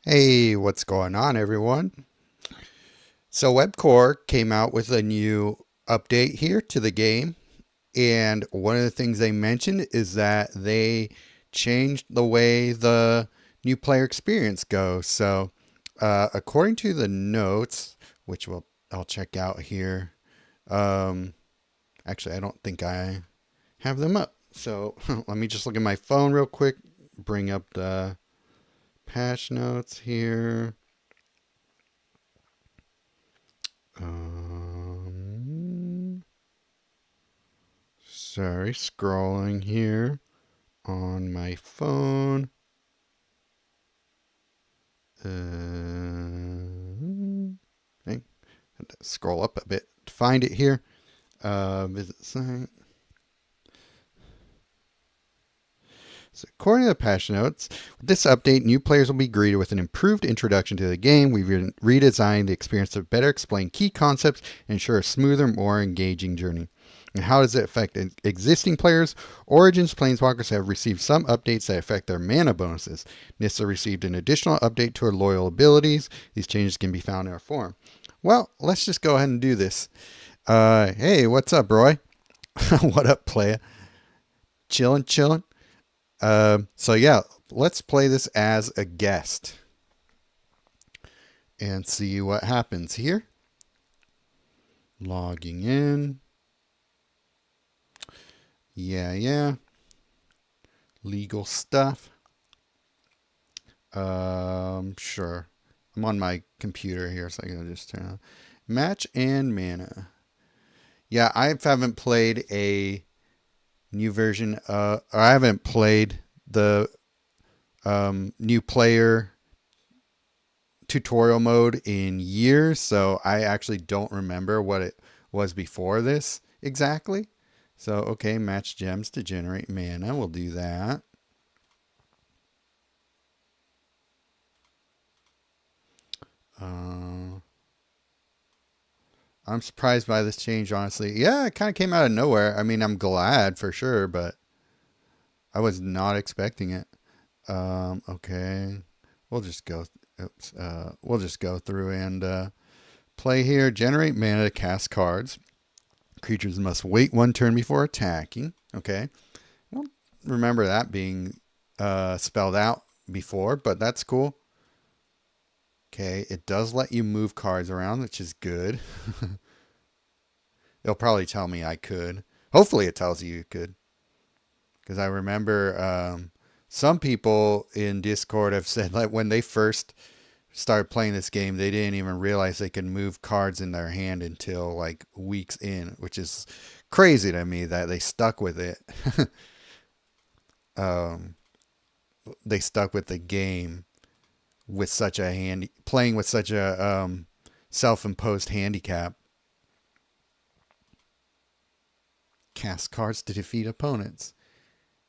Hey, what's going on, everyone? So, Webcore came out with a new update here to the game, and one of the things they mentioned is that they changed the way the new player experience goes. So, according to the notes, which I'll check out here. Um, Actually, I don't think I have them up. So, let me just look at my phone real quick. Bring up the patch notes here. Um, Sorry, scrolling here on my phone. Okay, had to scroll up a bit to find it here. Visit site. So according to the patch notes, with this update, new players will be greeted with an improved introduction to the game. We've redesigned the experience to better explain key concepts and ensure a smoother, more engaging journey. And how does it affect existing players? Origins Planeswalkers have received some updates that affect their mana bonuses. Nissa received an additional update to her loyal abilities. These changes can be found in our forum. Well, let's just go ahead and do this. Hey, what's up, Roy? What up, playa? Chillin', chillin'. So yeah, let's play this as a guest and see what happens here. Logging in. Yeah. Legal stuff. Sure. I'm on my computer here, so I can just turn on match and mana. Yeah, I haven't played a new version. Or I haven't played the new player tutorial mode in years, so I actually don't remember what it was before this exactly. So, okay, match gems to generate mana. We'll do that. Uh, I'm surprised by this change, honestly. Yeah, it kind of came out of nowhere. I mean, I'm glad for sure, but I was not expecting it. Okay, we'll just go. Oops. We'll just go through and play here. Generate mana to cast cards. Creatures must wait one turn before attacking. Okay. I don't remember that being spelled out before, but that's cool. Okay. It does let you move cards around, which is good. It'll probably tell me I could. Hopefully, it tells you could. Because I remember some people in Discord have said like when they first started playing this game, they didn't even realize they could move cards in their hand until like weeks in, which is crazy to me that they stuck with it. um, they stuck with the game with such a playing with such a self-imposed handicap. Cast cards to defeat opponents.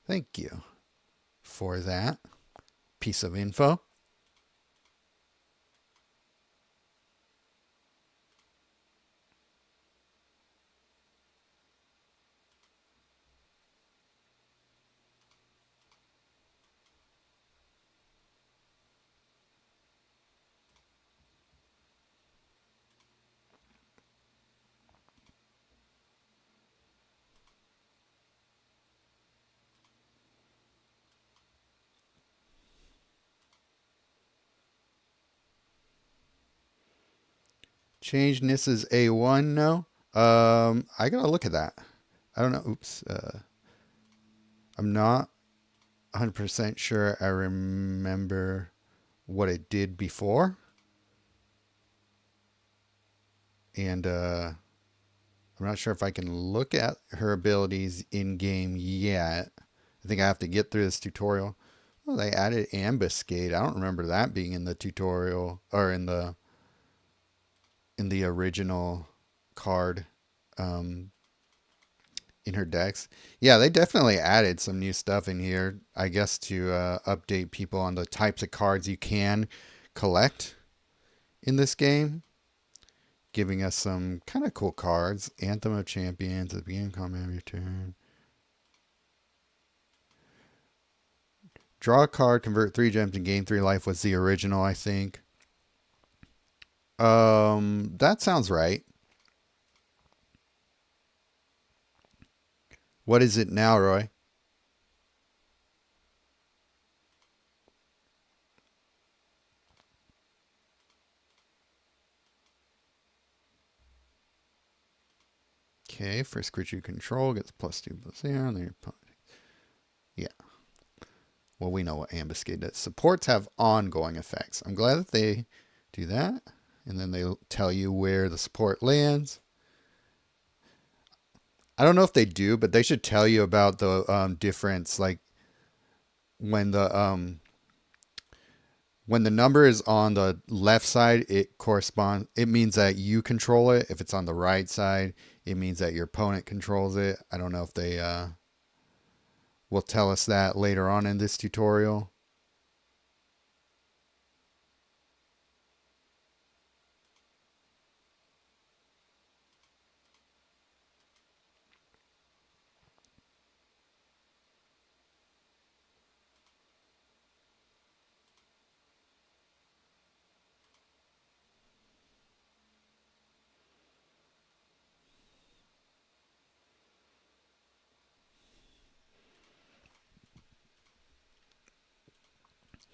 Thank you for that piece of info. Change Nissa's A1? No. I gotta look at that. I don't know. Oops. I'm not 100% sure I remember what it did before. And I'm not sure if I can look at her abilities in game yet. I think I have to get through this tutorial. Oh, they added ambuscade. I don't remember that being in the tutorial or in the original card um, in her decks. Yeah, they definitely added some new stuff in here, I guess, to update people on the types of cards you can collect in this game, giving us some kind of cool cards. Anthem of Champions at the beginning of combat of your turn. Draw a card, convert 3 gems, and gain 3 life was the original, I think. That sounds right. What is it now, Roy? Okay, first creature you control gets +2/+0, and then your opponent. Yeah. Well, we know what Ambuscade does. Supports have ongoing effects. I'm glad that they do that. And then they tell you where the support lands. I don't know if they do, but they should tell you about the difference. Like when the number is on the left side, it corresponds. It means that you control it. If it's on the right side, it means that your opponent controls it. I don't know if they will tell us that later on in this tutorial.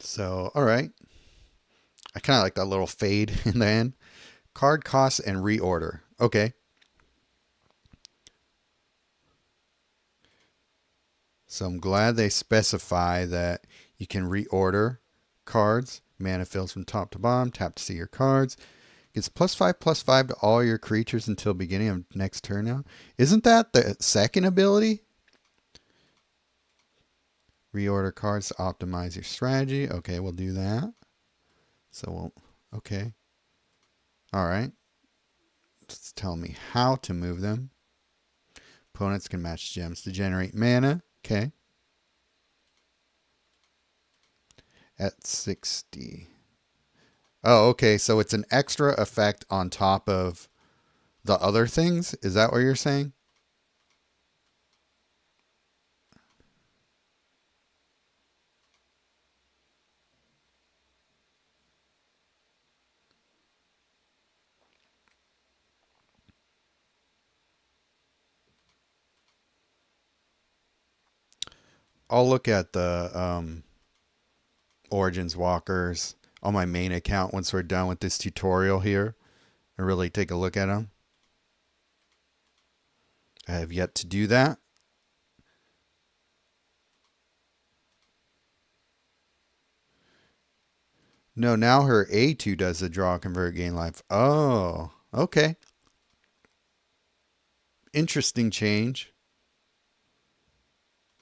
So, all right. I kind of like that little fade in the end. Card costs and reorder. Okay. So I'm glad they specify that you can reorder cards. Mana fills from top to bottom. Tap to see your cards. Gets +5/+5 to all your creatures until beginning of next turn now. Isn't that the second ability? Reorder cards to optimize your strategy. Okay, we'll do that. So okay. All right. It's telling me how to move them. Opponents can match gems to generate mana. Okay. At 60. Oh, okay. So it's an extra effect on top of the other things? Is that what you're saying? I'll look at the Origins Walkers on my main account once we're done with this tutorial here and really take a look at them. I have yet to do that. No, now her A2 does the draw, convert, gain life. Oh, okay. Interesting change.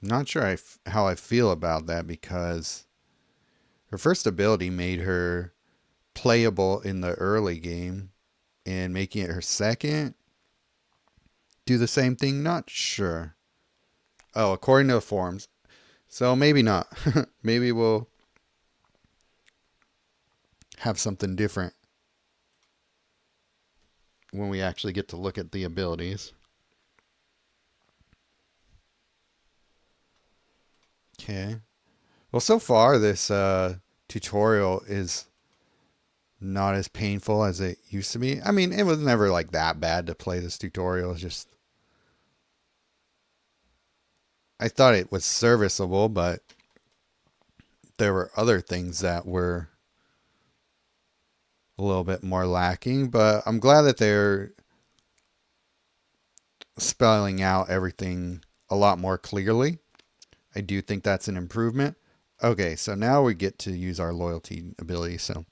Not sure how I feel about that because her first ability made her playable in the early game, and making it her second do the same thing? Not sure. Oh, according to the forums. So maybe not. Maybe we'll have something different when we actually get to look at the abilities. Okay. Well, so far this tutorial is not as painful as it used to be. I mean, it was never like that bad to play this tutorial. It's just I thought it was serviceable, but there were other things that were a little bit more lacking. But I'm glad that they're spelling out everything a lot more clearly. I do think that's an improvement. Okay, so now we get to use our loyalty ability. So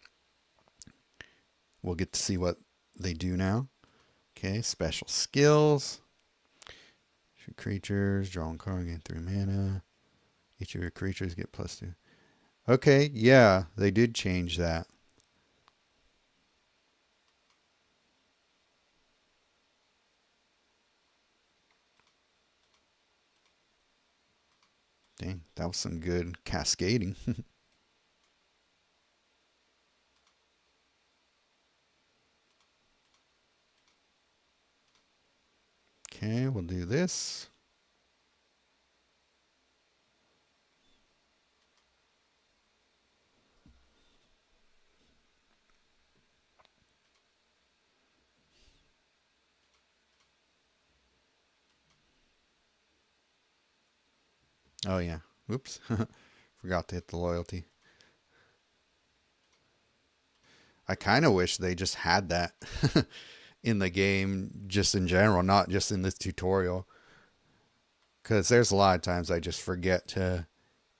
we'll get to see what they do now. Okay, special skills. Shoot creatures, draw a card, gain 3 mana. Each of your creatures get +2. Okay, yeah, they did change that. Dang, that was some good cascading. Okay, we'll do this. Oh yeah. Oops. Forgot to hit the loyalty. I kind of wish they just had that in the game, just in general, not just in this tutorial. Because there's a lot of times I just forget to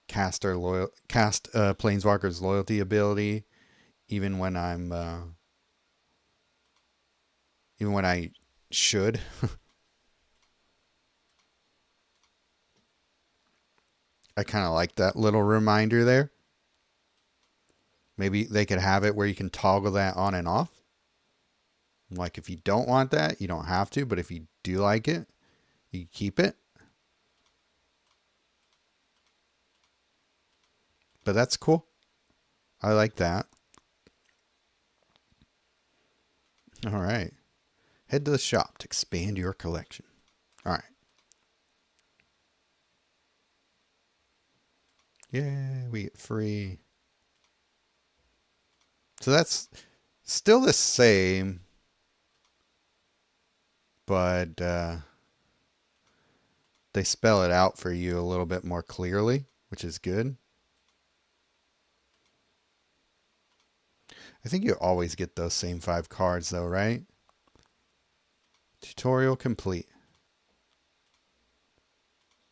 cast Planeswalker's loyalty ability, even when even when I should. I kind of like that little reminder there. Maybe they could have it where you can toggle that on and off. Like if you don't want that, you don't have to, but if you do like it, you keep it. But that's cool. I like that. All right. Head to the shop to expand your collection. All right. Yay, we get free. So that's still the same, but they spell it out for you a little bit more clearly, which is good. I think you always get those same 5 cards though, right? Tutorial complete.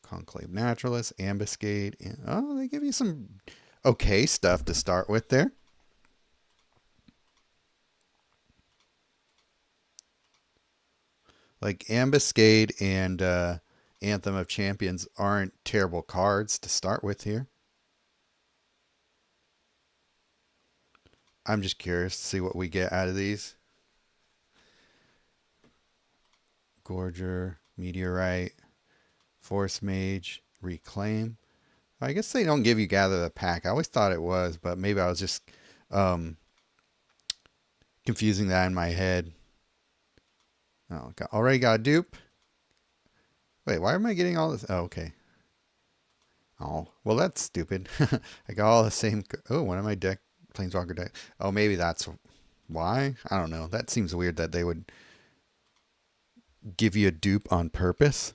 Conclave Naturalist, Ambuscade. Oh, they give you some okay stuff to start with there. Like Ambuscade and Anthem of Champions aren't terrible cards to start with here. I'm just curious to see what we get out of these. Gorger, Meteorite, Force Mage, Reclaim. I guess they don't give you Gather the Pack. I always thought it was, but maybe I was just confusing that in my head. Oh, already got a dupe. Wait, why am I getting all this? Oh, okay. Oh, well, that's stupid. I got all the same. Oh, one of my deck, Planeswalker deck. Oh, maybe that's why. I don't know. That seems weird that they would give you a dupe on purpose.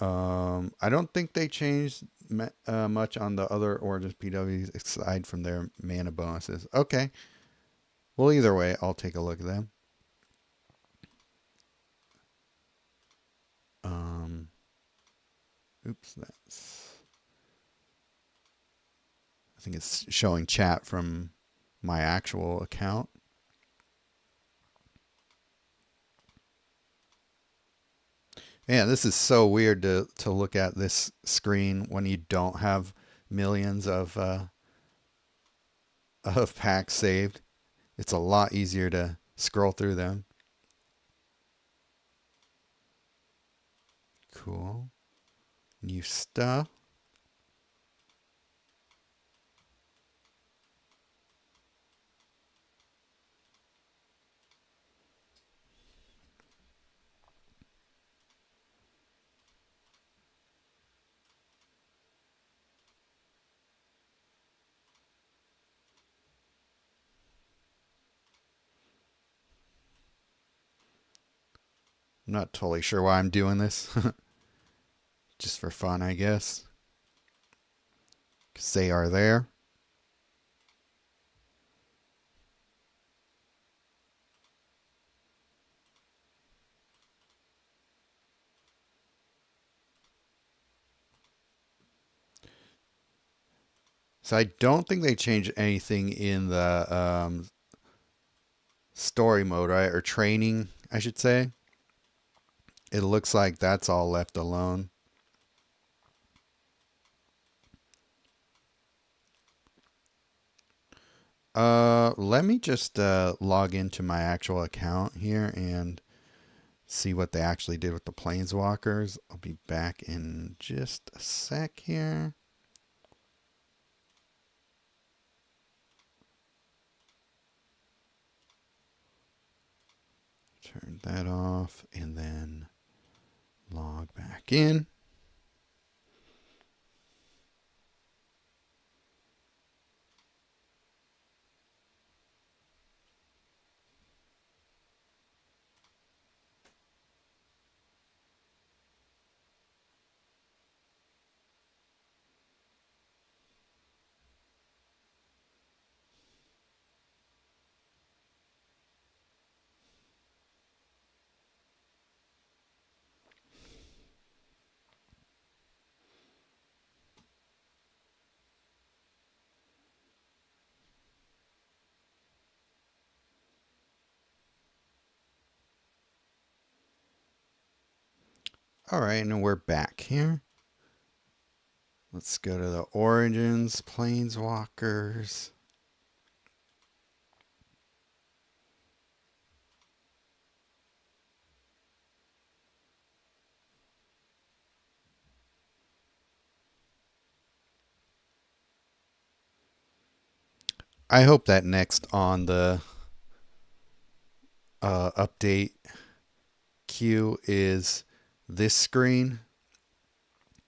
I don't think they changed much on the other Origins PWs aside from their mana bonuses. Okay. Well, either way, I'll take a look at them. Oops, I think it's showing chat from my actual account. Man, this is so weird to look at this screen when you don't have millions of packs saved. It's a lot easier to scroll through them. Cool. New stuff. I'm not totally sure why I'm doing this. Just for fun, I guess. Because they are there. So I don't think they changed anything in the story mode, right? Or training, I should say. It looks like that's all left alone. Let me just log into my actual account here and see what they actually did with the Planeswalkers. I'll be back in just a sec here. Turn that off and then log back in. All right, and we're back here. Let's go to the Origins, Planeswalkers. I hope that next on the update queue is this screen,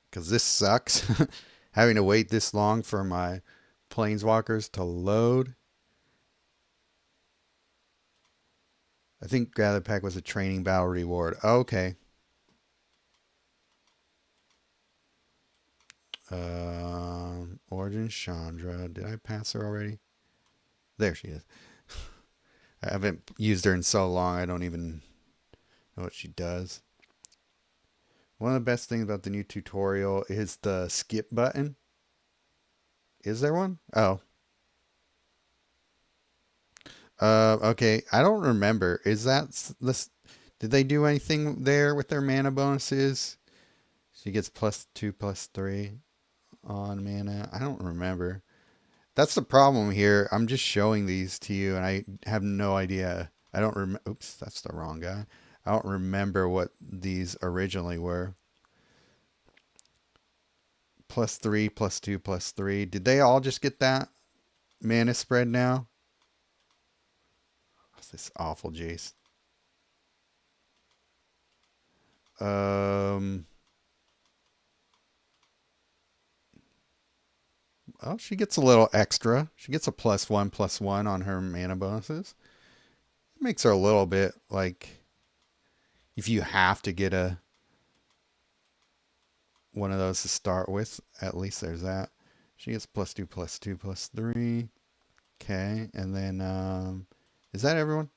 because this sucks. Having to wait this long for my Planeswalkers to load. I think Gather Pack was a training battle reward. Okay. Origin Chandra. Did I pass her already? There she is. I haven't used her in so long, I don't even know what she does. One of the best things about the new tutorial is the skip button. Is there one? Oh. Okay. I don't remember. Is that this? Did they do anything there with their mana bonuses? She gets +2/+3 on mana. I don't remember. That's the problem here. I'm just showing these to you, and I have no idea. I don't remember. Oops, that's the wrong guy. I don't remember what these originally were. +3, +2, +3. Did they all just get that mana spread now? What's this awful Jace? Oh, she gets a little extra. She gets a +1/+1 on her mana bonuses. It makes her a little bit like if you have to get a one of those to start with, at least there's that. She gets +2, +2, +3. Okay, and then is that everyone?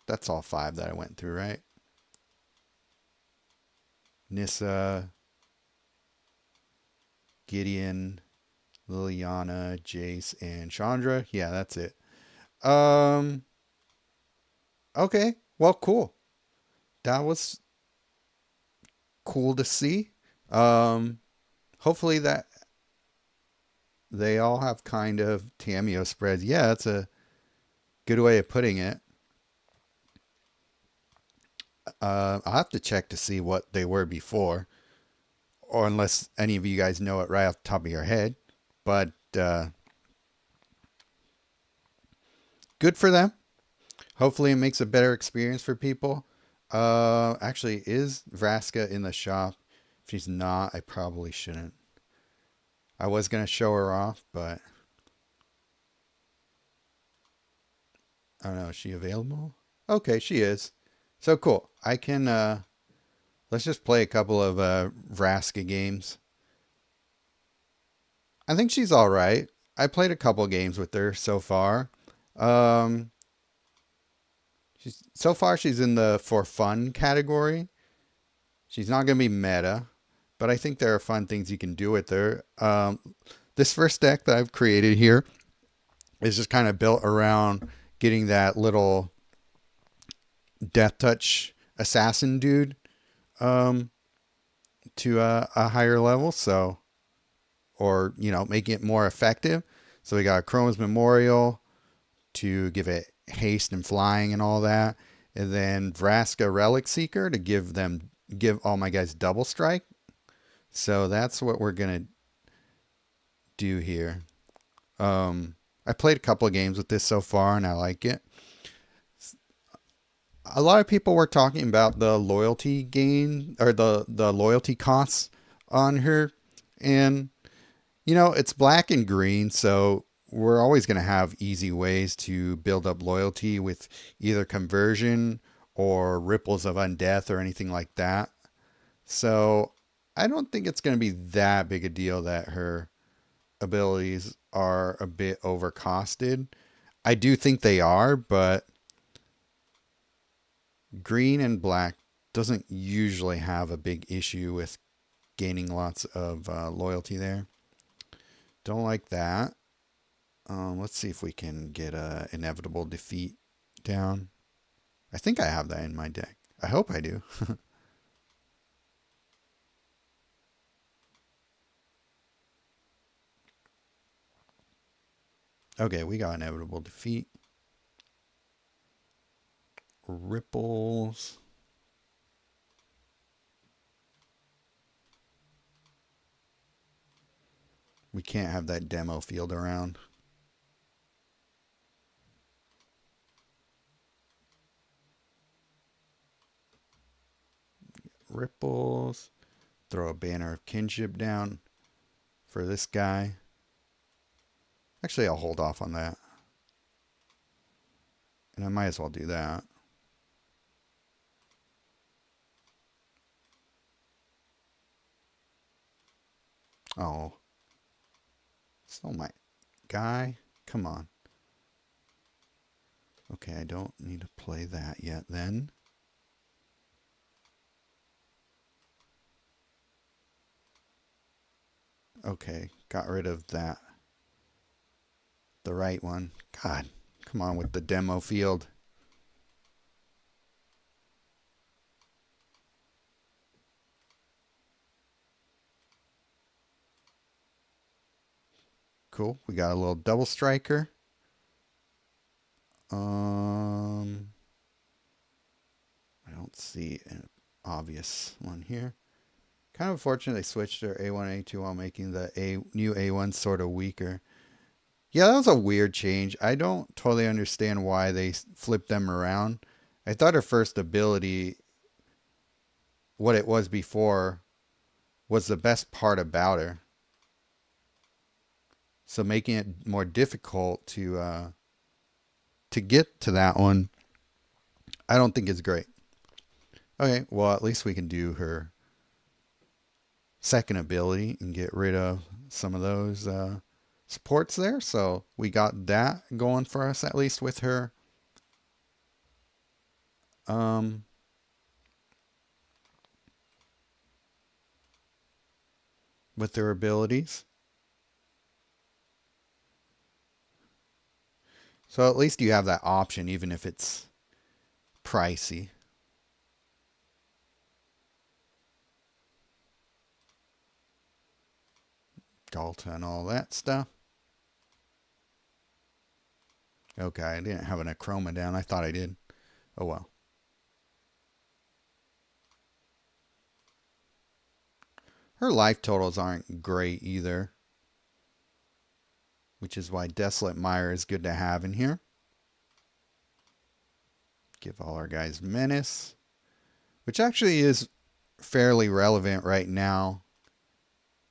That's all 5 that I went through, right? Nissa, Gideon, Liliana, Jace, and Chandra. Yeah, that's it. Um. Okay. Well, cool. That was cool to see. Um. Hopefully that they all have kind of Tameo spreads. Yeah, that's a good way of putting it. I'll have to check to see what they were before, or unless any of you guys know it right off the top of your head. But good for them. Hopefully, it makes a better experience for people. Actually, is Vraska in the shop? If she's not, I probably shouldn't. I was gonna show her off, but I don't know. Is she available? Okay, she is. So cool. I can let's just play a couple of Vraska games. I think she's all right. I played a couple games with her so far. Um, so far she's in the for fun category. She's not gonna be meta, but I think there are fun things you can do with her. This first deck that I've created here is just kind of built around getting that little death touch assassin dude um, to a higher level. So, or making it more effective. So we got Chroma's Memorial to give it haste and flying and all that, and then Vraska Relic Seeker to give all my guys double strike. So that's what we're gonna do here. I played a couple of games with this so far, and I like it. A lot of people were talking about the loyalty gain or the loyalty costs on her, and it's black and green, so we're always going to have easy ways to build up loyalty with either conversion or ripples of undeath or anything like that. So I don't think it's going to be that big a deal that her abilities are a bit overcosted. I do think they are, but green and black doesn't usually have a big issue with gaining lots of loyalty there. Don't like that. Let's see if we can get a inevitable defeat down. I think I have that in my deck. I hope I do. Okay, we got inevitable defeat. Ripples. We can't have that demo field around. Ripples. Throw a banner of kinship down for this guy. Actually, I'll hold off on that. And I might as well do that. Oh. Still my guy. Come on. Okay, I don't need to play that yet then. Okay, got rid of that. The right one. God, come on with the demo field. Cool. We got a little double striker. I don't see an obvious one here. Kind of unfortunate they switched their A1, A2 while making the new A1 sort of weaker. Yeah, that was a weird change. I don't totally understand why they flipped them around. I thought her first ability, what it was before, was the best part about her. So making it more difficult to get to that one, I don't think is great. Okay, well at least we can do her second ability and get rid of some of those supports there. So we got that going for us at least with her. With their abilities. So at least you have that option even if it's pricey. Galta and all that stuff. Okay, I didn't have an Acroma down. I thought I did. Oh well. Her life totals aren't great either. Which is why Desolate Mire is good to have in here. Give all our guys Menace. Which actually is fairly relevant right now.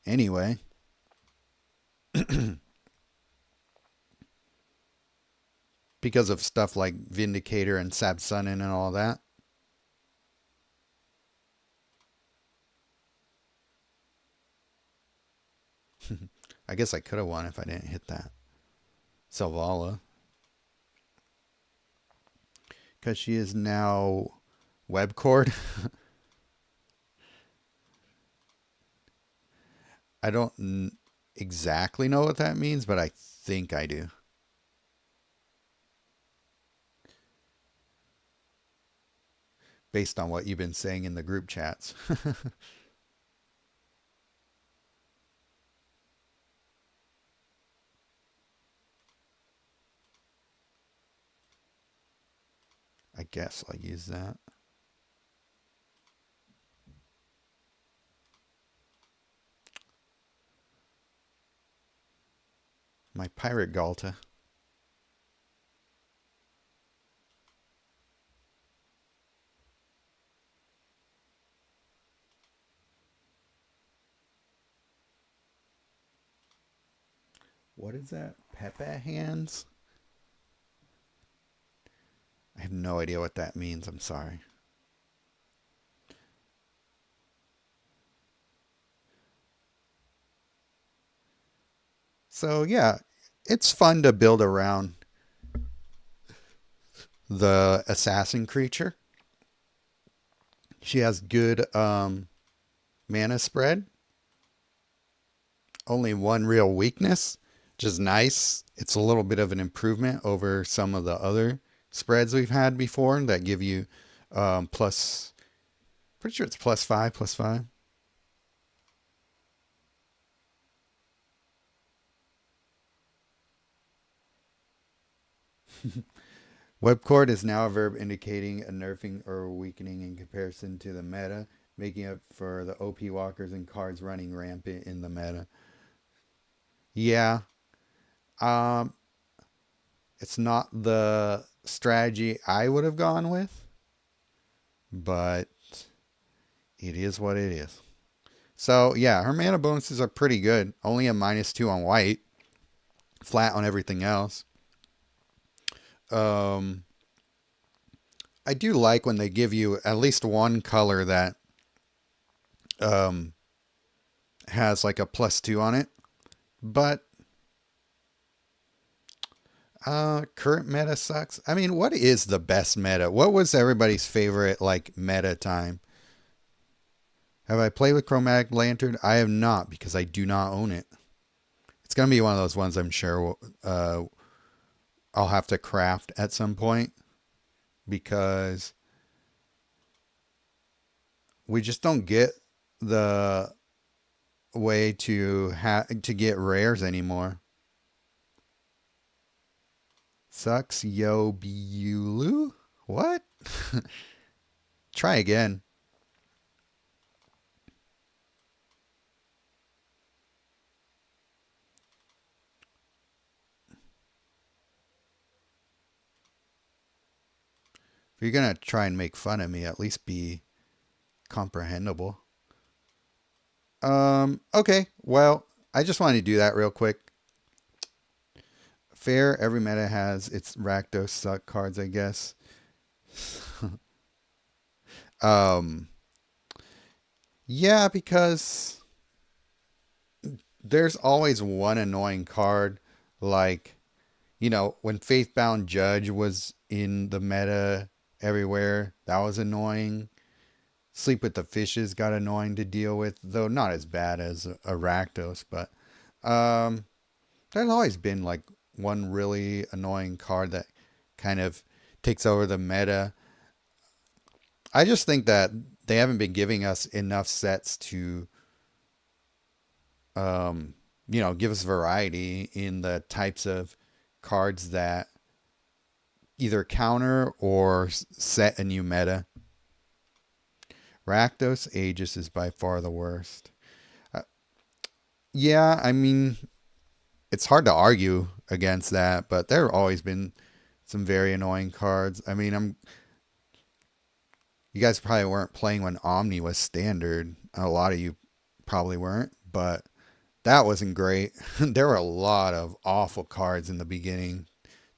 Anyway. Because of stuff like Vindicator and Sabsunin and all that. I guess I could have won if I didn't hit that. Selvala. Because she is now Webcore. I don't exactly know what that means, but I think I do. Based on what you've been saying in the group chats. I guess I'll use that. My Pirate Galta. What is that? Pepe hands? I have no idea what that means. I'm sorry. So yeah, it's fun to build around the assassin creature. She has good mana spread. Only one real weakness, which is nice. It's a little bit of an improvement over some of the other spreads we've had before that give you plus, pretty sure it's +5, +5. Webcore is now a verb indicating a nerfing or weakening in comparison to the meta, making up for the OP walkers and cards running rampant in the meta. Yeah, um, it's not the strategy I would have gone with, but it is what it is. So yeah, her mana bonuses are pretty good. Only a -2 on white, flat on everything else. Um, I do like when they give you at least one color that um, has like a +2 on it. But current meta sucks. I mean, what is the best meta? What was everybody's favorite like meta time? Have I played with Chromatic Lantern? I have not because I do not own it. It's gonna be one of those ones I'm sure I'll have to craft at some point because we just don't get the way to get rares anymore. Sucks yo Bulu? What? Try again. If you're gonna try and make fun of me, at least be comprehensible. Okay. Well, I just wanted to do that real quick. Fair. Every meta has its Rakdos suck cards, I guess. um. Yeah, because there's always one annoying card, like when Faithbound Judge was in the meta everywhere. That was annoying. Sleep with the Fishes got annoying to deal with, though not as bad as a Rakdos, but um, there's always been like one really annoying card that kind of takes over the meta. I just think that they haven't been giving us enough sets to, um, give us variety in the types of cards that either counter or set a new meta. Rakdos Aegis is by far the worst. Uh, yeah, I mean, it's hard to argue against that, but there have always been some very annoying cards. I mean, you guys probably weren't playing when Omni was standard. A lot of you probably weren't, but that wasn't great. There were a lot of awful cards in the beginning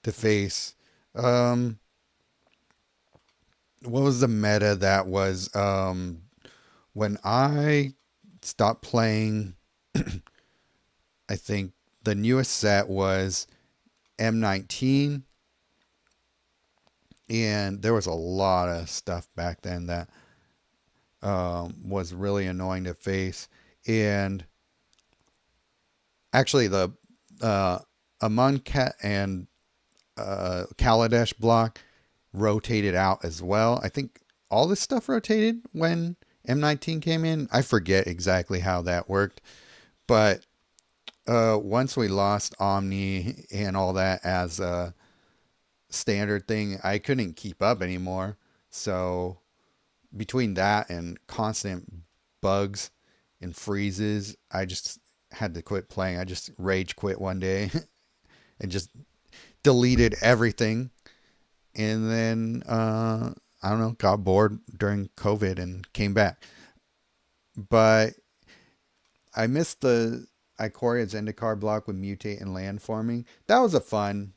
to face. Um, what was the meta that was when I stopped playing? I think the newest set was M19, and there was a lot of stuff back then that was really annoying to face. And actually, the Amonkhet and Kaladesh block rotated out as well. I think all this stuff rotated when M19 came in. I forget exactly how that worked, but once we lost Omni and all that as a standard thing, I couldn't keep up anymore. So between that and constant bugs and freezes, I just had to quit playing. I just rage quit one day and just deleted everything. And then I don't know, got bored during COVID and came back. But I missed the Ikoria Zendikar block with mutate and land farming. That was a fun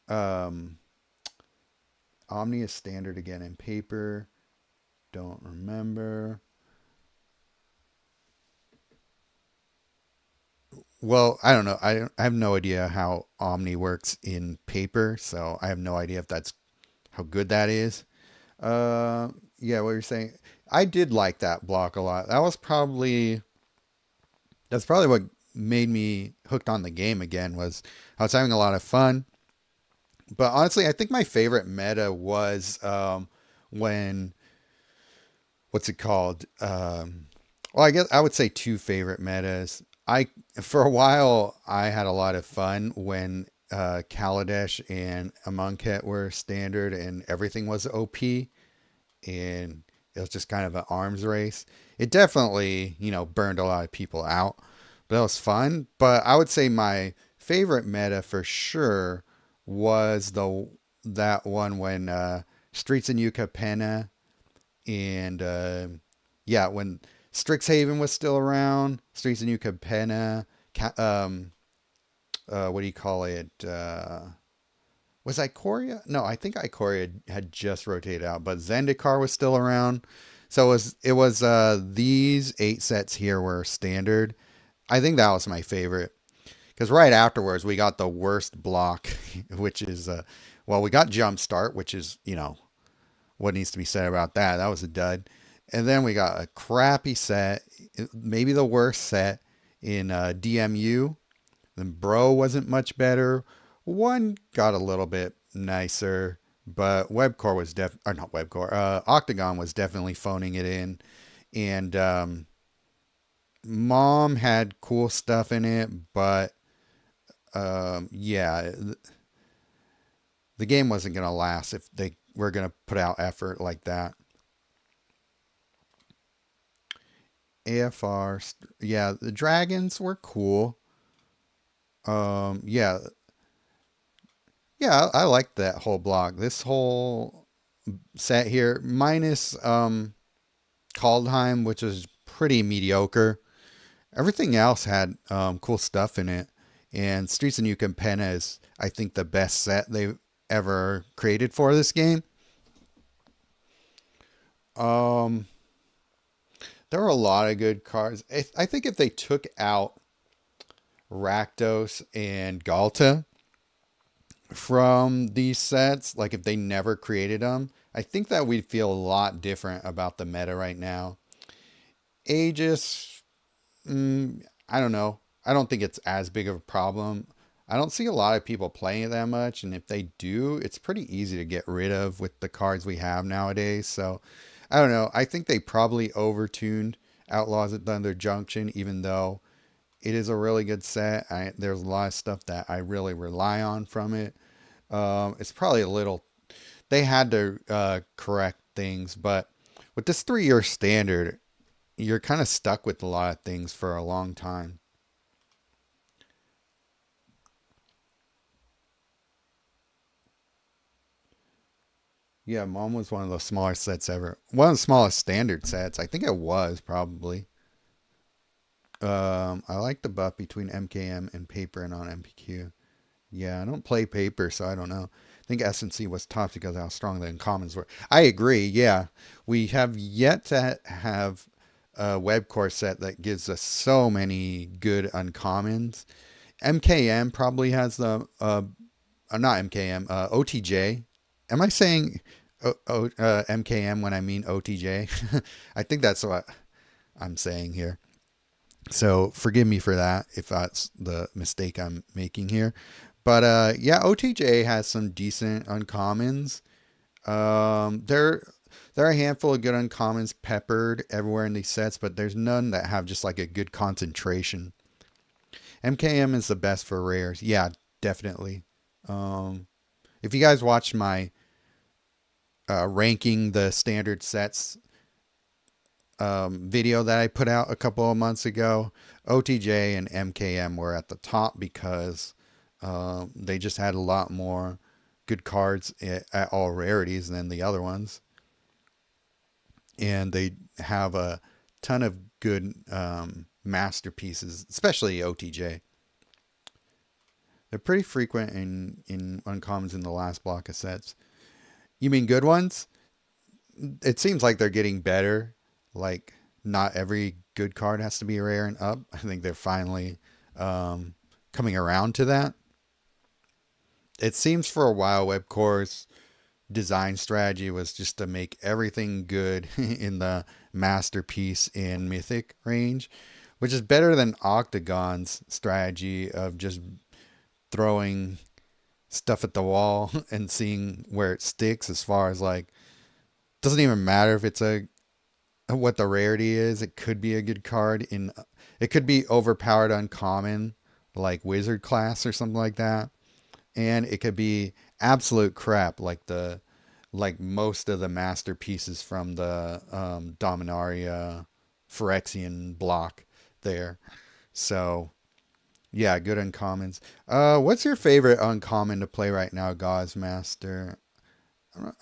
um, Omni is standard again in paper. Don't remember. Well, I don't know. I have no idea how Omni works in paper, so I have no idea if that's how good that is. Yeah, what you're saying. I did like that block a lot. That's probably what made me hooked on the game again. Was I was having a lot of fun. But honestly, I think my favorite meta was when what's it called? Well, I guess I would say two favorite metas. I For a while I had a lot of fun when Kaladesh and Amonkhet were standard and everything was OP, and it was just kind of an arms race. It definitely, burned a lot of people out, but that was fun. But I would say my favorite meta for sure was the that one when Streets and Yucca Penna and yeah, when Strixhaven was still around, Streets and Yucca Penna, what do you call it? Was Ikoria? No, I think Ikoria had just rotated out, but Zendikar was still around. So it was these 8 sets here were standard. I think that was my favorite because right afterwards we got the worst block, which is well, we got Jumpstart, which is what needs to be said about that. That was a dud. And then we got a crappy set, maybe the worst set in DMU. Then Bro wasn't much better. One got a little bit nicer, but Webcore was or not Webcore. Octagon was definitely phoning it in, and Mom had cool stuff in it, but yeah, the game wasn't gonna last if they were gonna put out effort like that. AFR, yeah, the dragons were cool. Yeah, yeah, I liked that whole block. This whole set here, minus Kaldheim, which was pretty mediocre. Everything else had cool stuff in it. And Streets and Yucca Penna is, I think, the best set they've ever created for this game. Um, there were a lot of good cards. I think if they took out Rakdos and Galta from these sets, like if they never created them, I think that we'd feel a lot different about the meta right now. Aegis, I don't know. I don't think it's as big of a problem. I don't see a lot of people playing it that much, and if they do, it's pretty easy to get rid of with the cards we have nowadays. So, I don't know. I think they probably overtuned Outlaws at Thunder Junction, even though it is a really good set. There's a lot of stuff that I really rely on from it. It's probably a little. They had to correct things, but with this 3-year standard, you're kind of stuck with a lot of things for a long time. Yeah, Mom was one of the smallest sets ever. One of the smallest standard sets. I think it was probably. I like the buff between MKM and Paper and on MPQ. Yeah, I don't play Paper, so I don't know. I think SNC was tough because of how strong the uncommons were. I agree. Yeah, we have yet to have a Webcore set that gives us so many good uncommons. MKM probably has the not MKM, OTJ. Am I saying MKM when I mean OTJ? I think that's what I'm saying here. So forgive me for that if that's the mistake I'm making here. But yeah, OTJ has some decent uncommons. There are a handful of good uncommons peppered everywhere in these sets, but there's none that have just like a good concentration. MKM is the best for rares. Yeah, definitely. If you guys watched my ranking the standard sets video that I put out a couple of months ago, OTJ and MKM were at the top because they just had a lot more good cards at all rarities than the other ones. And they have a ton of good masterpieces, especially OTJ. They're pretty frequent in uncommons in the last block of sets. You mean good ones? It seems like they're getting better. Like, not every good card has to be rare and up. I think they're finally coming around to that. It seems for a while Webcore's design strategy was just to make everything good in the masterpiece and mythic range, which is better than Octagon's strategy of just throwing stuff at the wall and seeing where it sticks. As far as like, doesn't even matter if it's a what the rarity is. It could be a good card in, it could be overpowered uncommon like wizard class or something like that. and it could be absolute crap, like most of the masterpieces from the Dominaria Phyrexian block there. So yeah, good uncommons. What's your favorite uncommon to play right now, Gauze I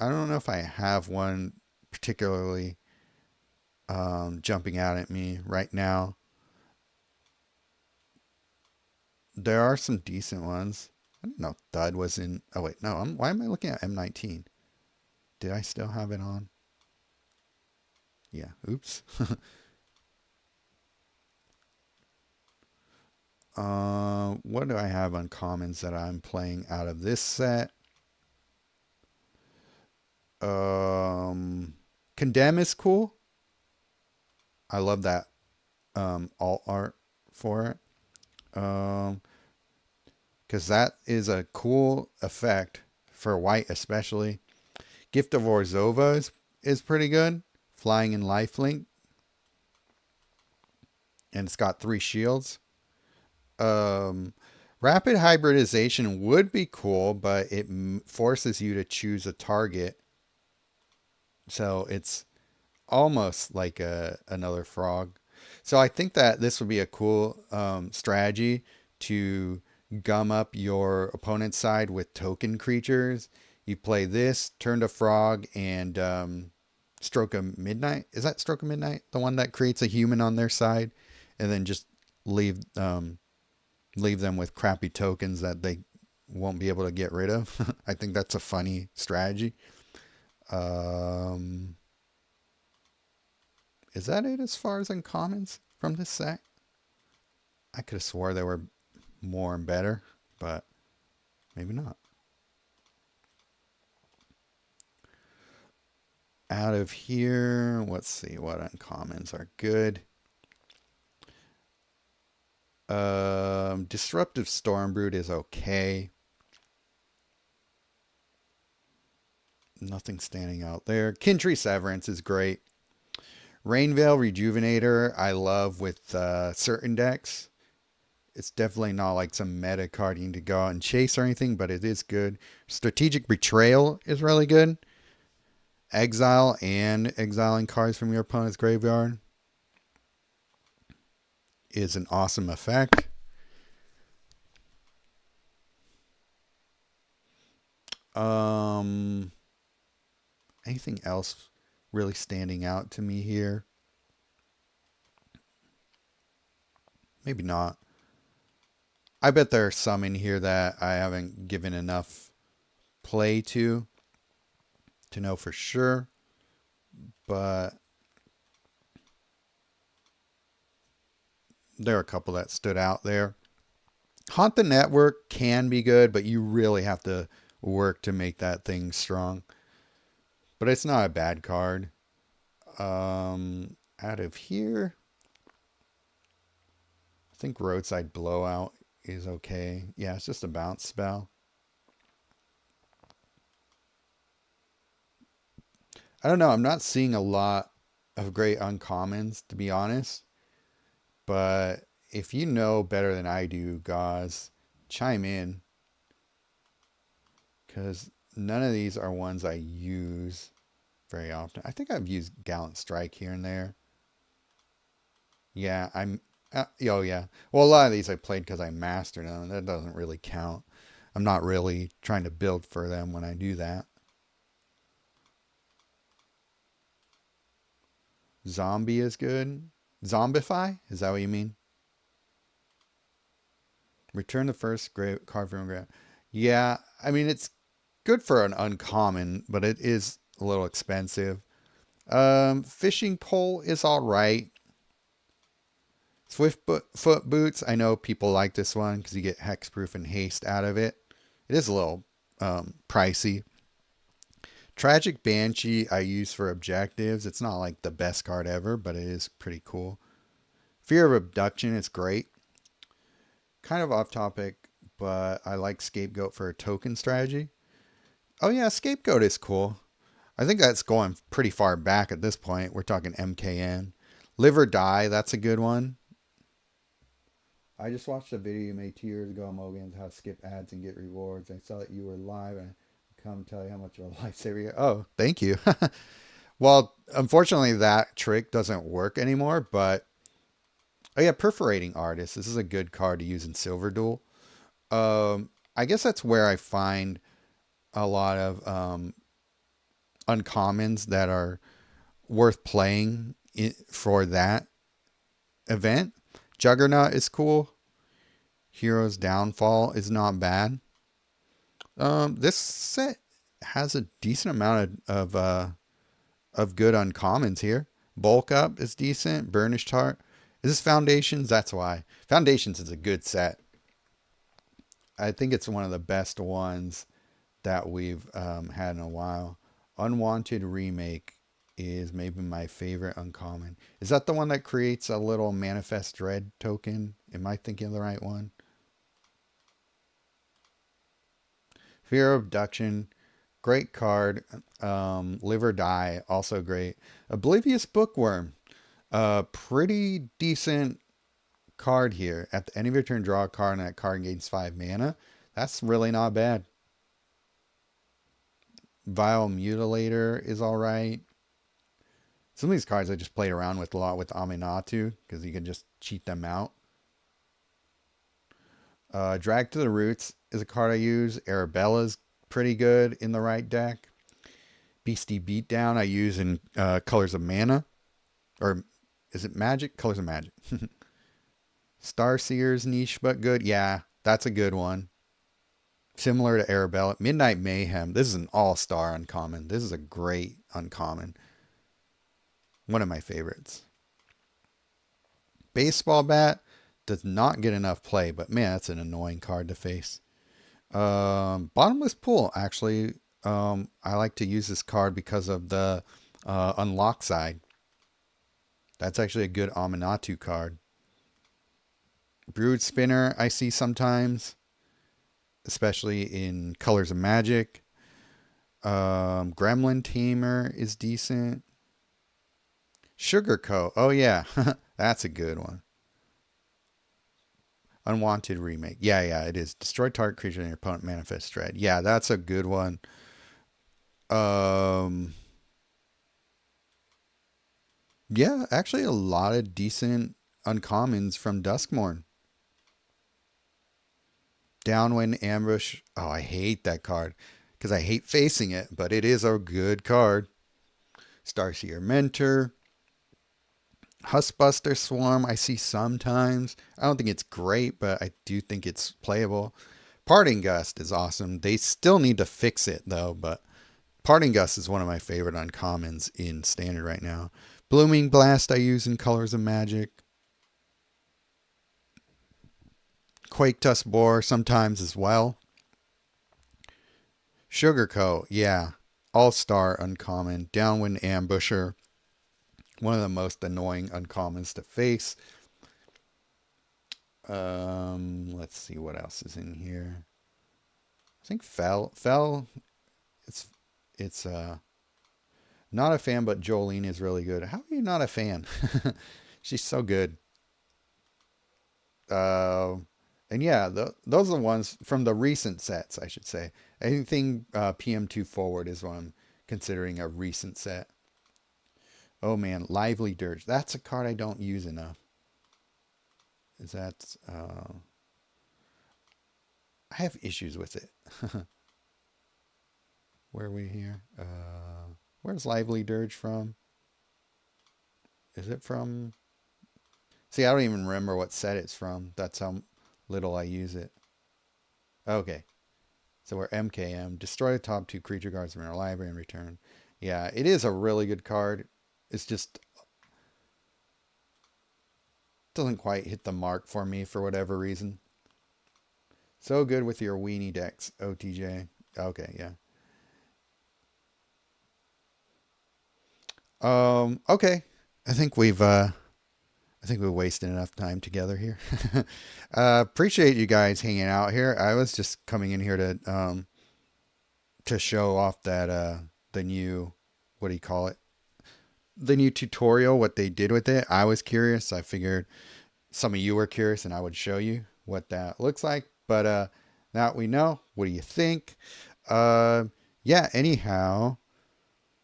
don't know if I have one particularly jumping out at me right now. There are some decent ones. I didn't know Thud was in. Oh wait, no. Why am I looking at M19? Did I still have it on? Yeah. Oops. What do I have on commons that I'm playing out of this set? Condemn is cool. I love that alt art for it. Because that is a cool effect for white, especially. Gift of Orzhova is pretty good. Flying in lifelink. And it's got 3 shields. Um, Rapid hybridization would be cool, but it forces you to choose a target. So it's almost like another frog. So I think that this would be a cool strategy to gum up your opponent's side with token creatures. You play this, turn to frog, and Stroke of Midnight. Is that Stroke of Midnight? The one that creates a human on their side, and then just leave leave them with crappy tokens that they won't be able to get rid of. I think that's a funny strategy. Um, is that it as far as uncommons from this set? I could have swore there were more and better, but maybe not. Out of here, let's see what uncommons are good. Disruptive Stormbrood is okay. Nothing standing out there. Kintree Severance is great. Rainveil Rejuvenator I love with certain decks. It's definitely not like some meta card you need to go out and chase or anything, but it is good. Strategic Betrayal is really good. Exile and exiling cards from your opponent's graveyard is an awesome effect. Anything else really standing out to me here? Maybe not. I bet there are some in here that I haven't given enough play to know for sure. But there are a couple that stood out there. Haunt the Network can be good, but you really have to work to make that thing strong. But it's not a bad card. Out of here, I think Roadside Blowout is okay. Yeah, it's just a bounce spell. I don't know. I'm not seeing a lot of great uncommons, to be honest. But if you know better than I do, guys, chime in. Because none of these are ones I use very often. I think I've used Gallant Strike here and there. Yeah, oh, yeah. Well, a lot of these I played because I mastered them. That doesn't really count. I'm not really trying to build for them when I do that. Zombie is good. Zombify? Is that what you mean? Return the first card from grave. Yeah, I mean, it's good for an uncommon, but it is a little expensive. Fishing pole is all right. Swift foot boots. I know people like this one because you get hexproof and haste out of it. It is a little pricey. Tragic Banshee I use for objectives. It's not like the best card ever, but it is pretty cool. Fear of Abduction is great. Kind of off topic, but I like Scapegoat for a token strategy. Oh yeah, Scapegoat is cool. I think that's going pretty far back at this point. We're talking MKN. Live or Die, that's a good one. I just watched a video you made 2 years ago on Mogan's how to skip ads and get rewards. I saw that you were live and I come tell you how much of a lifesaver you are. Oh, thank you. Well, unfortunately, that trick doesn't work anymore, but oh yeah, perforating artist. This is a good card to use in Silver Duel. I guess that's where I find a lot of uncommons that are worth playing for that event. Juggernaut is cool. Hero's Downfall is not bad. This set has a decent amount of good uncommons here. Bulk Up is decent. Burnished Heart. Is this Foundations? That's why. Foundations is a good set. I think it's one of the best ones that we've had in a while. Unwanted Remake is maybe my favorite uncommon. Is that the one that creates a little Manifest Dread token? Am I thinking of the right one? Fear of Abduction, great card. Live or Die, also great. Oblivious Bookworm, pretty decent card here. At the end of your turn, draw a card, and that card gains 5 mana. That's really not bad. Vile Mutilator is alright. Some of these cards I just played around with a lot with Aminatu because you can just cheat them out. Drag to the Roots is a card I use. Arabella's pretty good in the right deck. Beastie Beatdown I use in Colors of Mana. Or is it Magic? Colors of Magic. Starseer's niche but good. Yeah, that's a good one. Similar to Arabella. Midnight Mayhem. This is an all-star uncommon. This is a great uncommon. One of my favorites. Baseball Bat does not get enough play, but man, that's an annoying card to face. Bottomless Pool, actually, I like to use this card because of the unlock side. That's actually a good Aminatu card. Brood Spinner, I see sometimes, especially in Colors of Magic. Gremlin Tamer is decent. Sugarcoat, oh yeah, that's a good one. Unwanted Remake. Yeah, it is. Destroy target creature and your opponent manifest dread. Yeah, that's a good one. Yeah, actually a lot of decent uncommons from Duskmourn. Downwind Ambush. Oh, I hate that card because I hate facing it, but it is a good card. Starseer Mentor. Huskbuster Swarm, I see sometimes. I don't think it's great, but I do think it's playable. Parting Gust is awesome. They still need to fix it, though, but Parting Gust is one of my favorite uncommons in Standard right now. Blooming Blast I use in Colors of Magic. Quake Tusk Boar sometimes as well. Sugarcoat, yeah. All-Star uncommon. Downwind Ambusher. One of the most annoying uncommons to face. Let's see what else is in here. I think Fell. It's not a fan, but Jolene is really good. How are you not a fan? She's so good. And yeah, those are the ones from the recent sets, I should say. Anything PM2 forward is what I'm considering a recent set. Oh man, Lively Dirge. That's a card I don't use enough. Is that... I have issues with it. Where are we here? Where's Lively Dirge from? Is it from... See, I don't even remember what set it's from. That's how little I use it. Okay. So we're MKM. Destroy the top 2 creature cards from our library and return. Yeah, it is a really good card. It's just... doesn't quite hit the mark for me for whatever reason. So good with your weenie decks, OTJ. Okay, yeah. Okay. I think we've wasted enough time together here. Appreciate you guys hanging out here. I was just coming in here to show off that the new, what do you call it? The new tutorial, what they did with it. I was curious. I figured some of you were curious and I would show you what that looks like. But now that we know, what do you think? Uh, yeah, anyhow,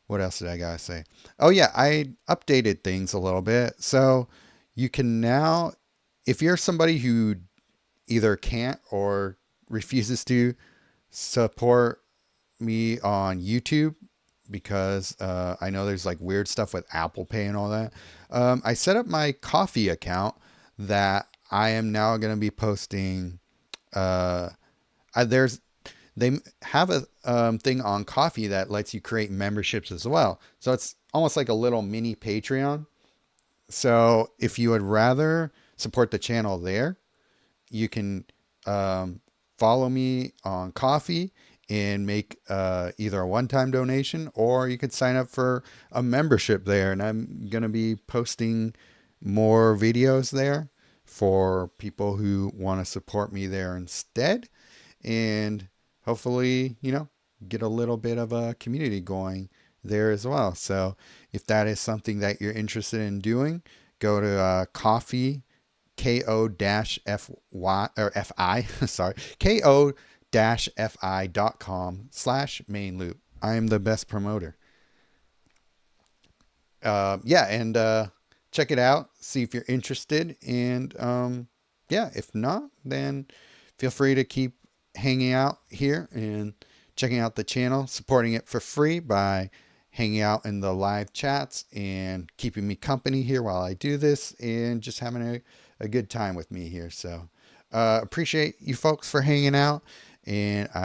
what else did I gotta say? Oh, yeah, I updated things a little bit. So you can now, if you're somebody who either can't or refuses to support me on YouTube, because I know there's like weird stuff with Apple Pay and all that. I set up my coffee account that I am now going to be posting. Uh, there's they have a thing on coffee that lets you create memberships as well. So it's almost like a little mini Patreon. So if you would rather support the channel there, you can um, follow me on Coffee and make either a one-time donation, or you could sign up for a membership there. And I'm going to be posting more videos there for people who want to support me there instead. And hopefully, get a little bit of a community going there as well. So if that is something that you're interested in doing, go to Coffee ko-fy or fi sorry ko-fi.com/main loop. I am the best promoter. Yeah, and check it out, see if you're interested, and yeah, if not, then feel free to keep hanging out here and checking out the channel, supporting it for free by hanging out in the live chats and keeping me company here while I do this, and just having a good time with me here. So appreciate you folks for hanging out, and I